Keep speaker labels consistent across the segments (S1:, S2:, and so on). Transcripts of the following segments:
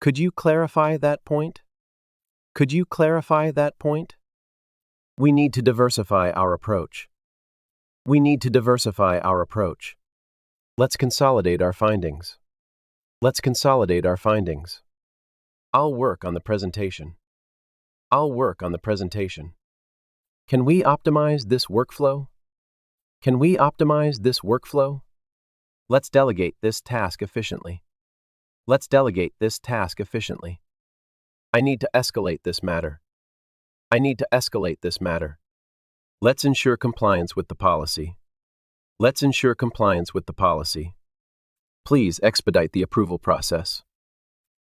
S1: Could you clarify that point? Could you clarify that point? We need to diversify our approach. We need to diversify our approach. Let's consolidate our findings. Let's consolidate our findings. I'll work on the presentation. I'll work on the presentation. Can we optimize this workflow? Can we optimize this workflow? Let's delegate this task efficiently. Let's delegate this task efficiently. I need to escalate this matter. I need to escalate this matter. Let's ensure compliance with the policy. Let's ensure compliance with the policy. Please expedite the approval process.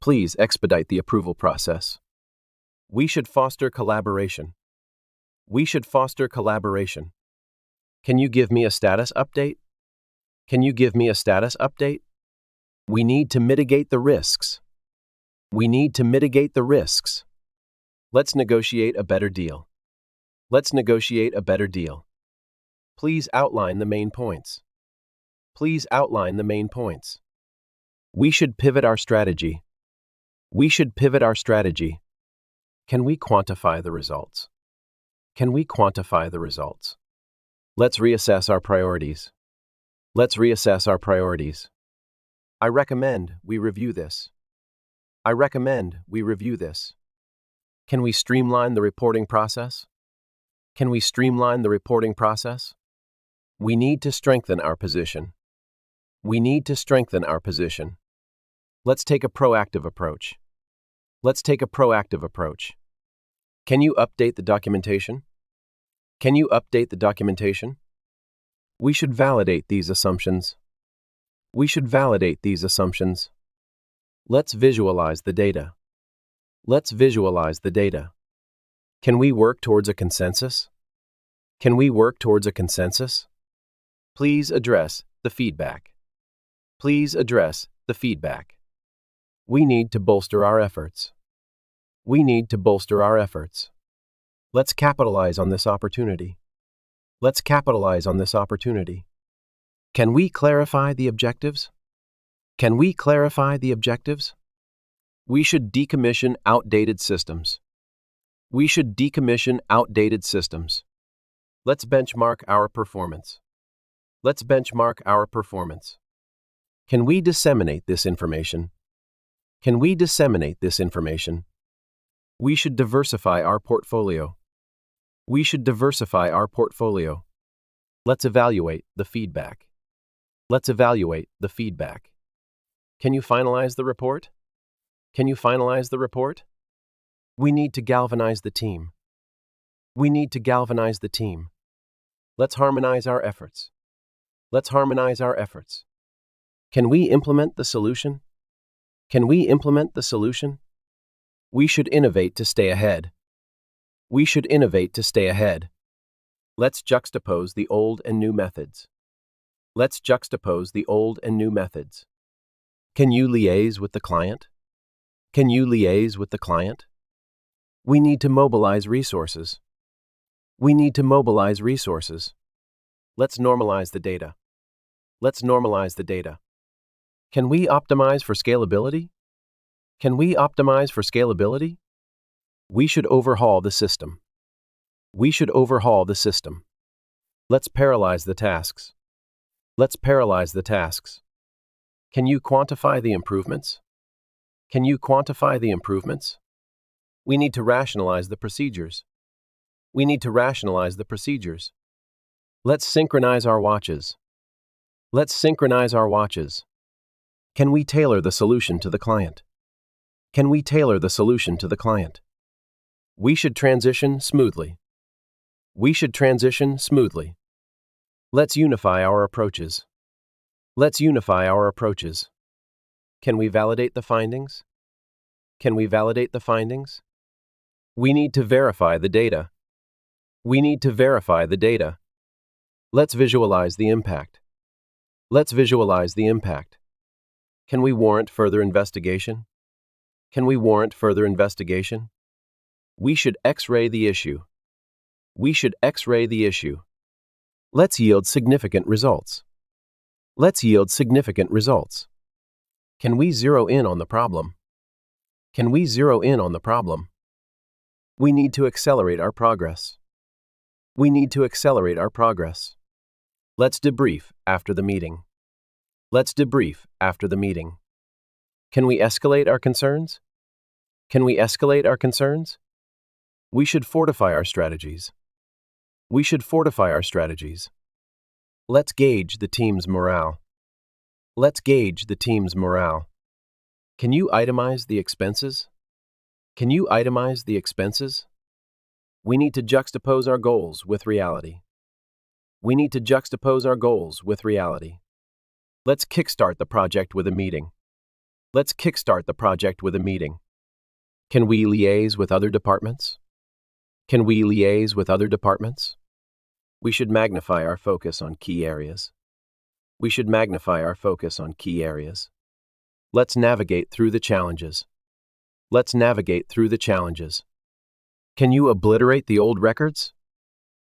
S1: Please expedite the approval process. We should foster collaboration. We should foster collaboration. Can you give me a status update? Can you give me a status update? We need to mitigate the risks. We need to mitigate the risks. Let's negotiate a better deal. Let's negotiate a better deal. Please outline the main points. Please outline the main points. We should pivot our strategy. We should pivot our strategy. Can we quantify the results? Can we quantify the results? Let's reassess our priorities. Let's reassess our priorities. I recommend we review this. I recommend we review this. Can we streamline the reporting process? Can we streamline the reporting process? We need to strengthen our position. We need to strengthen our position. Let's take a proactive approach. Let's take a proactive approach. Can you update the documentation? Can you update the documentation? We should validate these assumptions. We should validate these assumptions. Let's visualize the data. Let's visualize the data. Can we work towards a consensus? Can we work towards a consensus? Please address the feedback. Please address the feedback. We need to bolster our efforts. We need to bolster our efforts. Let's capitalize on this opportunity. Let's capitalize on this opportunity. Can we clarify the objectives? Can we clarify the objectives? We should decommission outdated systems. We should decommission outdated systems. Let's benchmark our performance. Let's benchmark our performance. Can we disseminate this information? Can we disseminate this information? We should diversify our portfolio. We should diversify our portfolio. Let's evaluate the feedback. Let's evaluate the feedback. Can you finalize the report? Can you finalize the report? We need to galvanize the team. We need to galvanize the team. Let's harmonize our efforts. Let's harmonize our efforts. Can we implement the solution? Can we implement the solution? We should innovate to stay ahead. We should innovate to stay ahead. Let's juxtapose the old and new methods. Let's juxtapose the old and new methods. Can you liaise with the client? Can you liaise with the client? We need to mobilize resources. We need to mobilize resources. Let's normalize the data. Let's normalize the data. Can we optimize for scalability? Can we optimize for scalability? We should overhaul the system. We should overhaul the system. Let's paralyze the tasks. Let's paralyze the tasks. Can you quantify the improvements? Can you quantify the improvements? We need to rationalize the procedures. We need to rationalize the procedures. Let's synchronize our watches. Let's synchronize our watches. Can we tailor the solution to the client? Can we tailor the solution to the client? We should transition smoothly. We should transition smoothly. Let's unify our approaches. Let's unify our approaches. Can we validate the findings? Can we validate the findings? We need to verify the data. We need to verify the data. Let's visualize the impact. Let's visualize the impact. Can we warrant further investigation? Can we warrant further investigation? We should X-ray the issue. We should X-ray the issue. Let's yield significant results. Let's yield significant results. Can we zero in on the problem? Can we zero in on the problem? We need to accelerate our progress. We need to accelerate our progress. Let's debrief after the meeting. Let's debrief after the meeting. Can we escalate our concerns? Can we escalate our concerns? We should fortify our strategies. We should fortify our strategies. Let's gauge the team's morale. Let's gauge the team's morale. Can you itemize the expenses? Can you itemize the expenses? We need to juxtapose our goals with reality. We need to juxtapose our goals with reality. Let's kickstart the project with a meeting. Let's kickstart the project with a meeting. Can we liaise with other departments? Can we liaise with other departments? We should magnify our focus on key areas. We should magnify our focus on key areas. Let's navigate through the challenges. Let's navigate through the challenges. Can you obliterate the old records?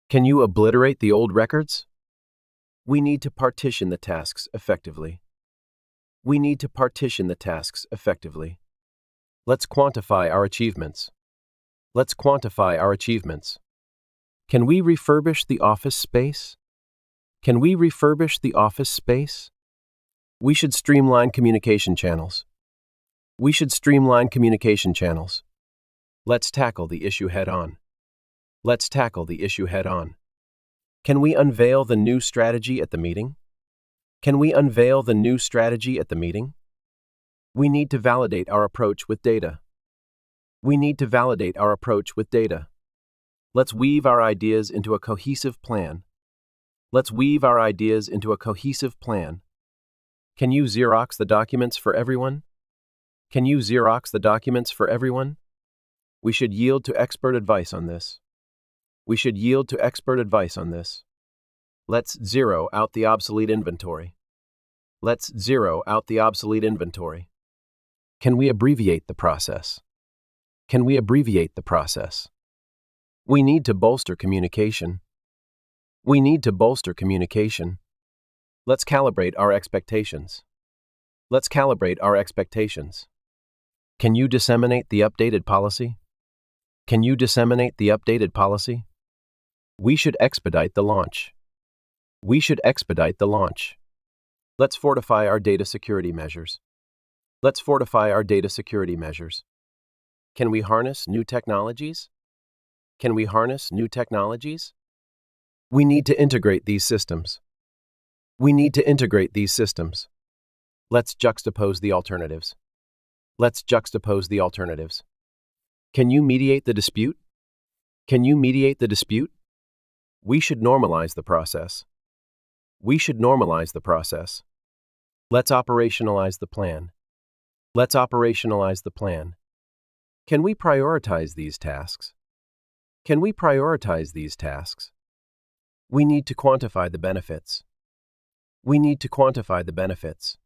S1: Can you obliterate the old records? We need to partition the tasks effectively. We need to partition the tasks effectively. Let's quantify our achievements. Let's quantify our achievements. Can we refurbish the office space? Can we refurbish the office space? We should streamline communication channels. We should streamline communication channels. Let's tackle the issue head-on. Let's tackle the issue head-on. Can we unveil the new strategy at the meeting? Can we unveil the new strategy at the meeting? We need to validate our approach with data. We need to validate our approach with data. Let's weave our ideas into a cohesive plan. Let's weave our ideas into a cohesive plan. Can you Xerox the documents for everyone? Can you Xerox the documents for everyone? We should yield to expert advice on this. We should yield to expert advice on this. Let's zero out the obsolete inventory. Let's zero out the obsolete inventory. Can we abbreviate the process? Can we abbreviate the process? We need to bolster communication. We need to bolster communication. Let's calibrate our expectations. Let's calibrate our expectations. Can you disseminate the updated policy? Can you disseminate the updated policy? We should expedite the launch. We should expedite the launch. Let's fortify our data security measures. Let's fortify our data security measures. Can we harness new technologies? Can we harness new technologies? We need to integrate these systems. We need to integrate these systems. Let's juxtapose the alternatives. Let's juxtapose the alternatives. Can you mediate the dispute? Can you mediate the dispute? We should normalize the process. We should normalize the process. Let's operationalize the plan. Let's operationalize the plan. Can we prioritize these tasks? Can we prioritize these tasks? We need to quantify the benefits. We need to quantify the benefits.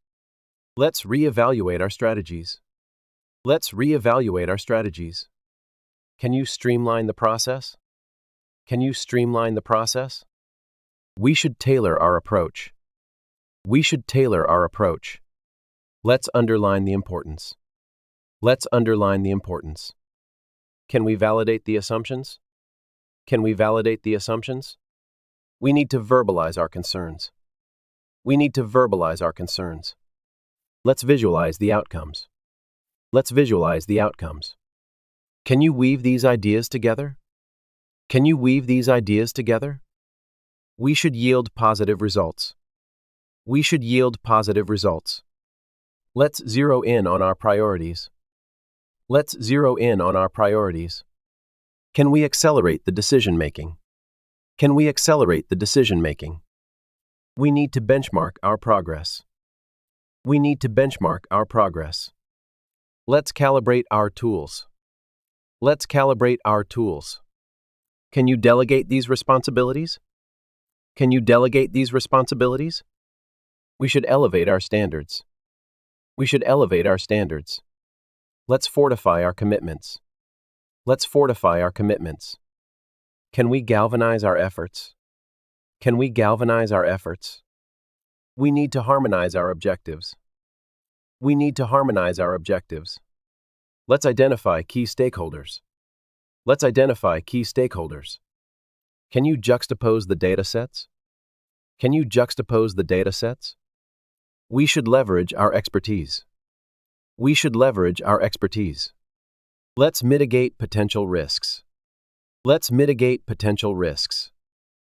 S1: Let's reevaluate our strategies. Let's reevaluate our strategies. Can you streamline the process? Can you streamline the process? We should tailor our approach. We should tailor our approach. Let's underline the importance. Let's underline the importance. Can we validate the assumptions? Can we validate the assumptions? We need to verbalize our concerns. We need to verbalize our concerns. Let's visualize the outcomes. Let's visualize the outcomes. Can you weave these ideas together? Can you weave these ideas together? We should yield positive results. We should yield positive results. Let's zero in on our priorities. Let's zero in on our priorities. Can we accelerate the decision-making? Can we accelerate the decision-making? We need to benchmark our progress. We need to benchmark our progress. Let's calibrate our tools. Let's calibrate our tools. Can you delegate these responsibilities? Can you delegate these responsibilities? We should elevate our standards. We should elevate our standards. Let's fortify our commitments. Let's fortify our commitments. Can we galvanize our efforts? Can we galvanize our efforts? We need to harmonize our objectives. We need to harmonize our objectives. Let's identify key stakeholders. Let's identify key stakeholders. Can you juxtapose the data sets? Can you juxtapose the data sets? We should leverage our expertise. We should leverage our expertise. Let's mitigate potential risks. Let's mitigate potential risks.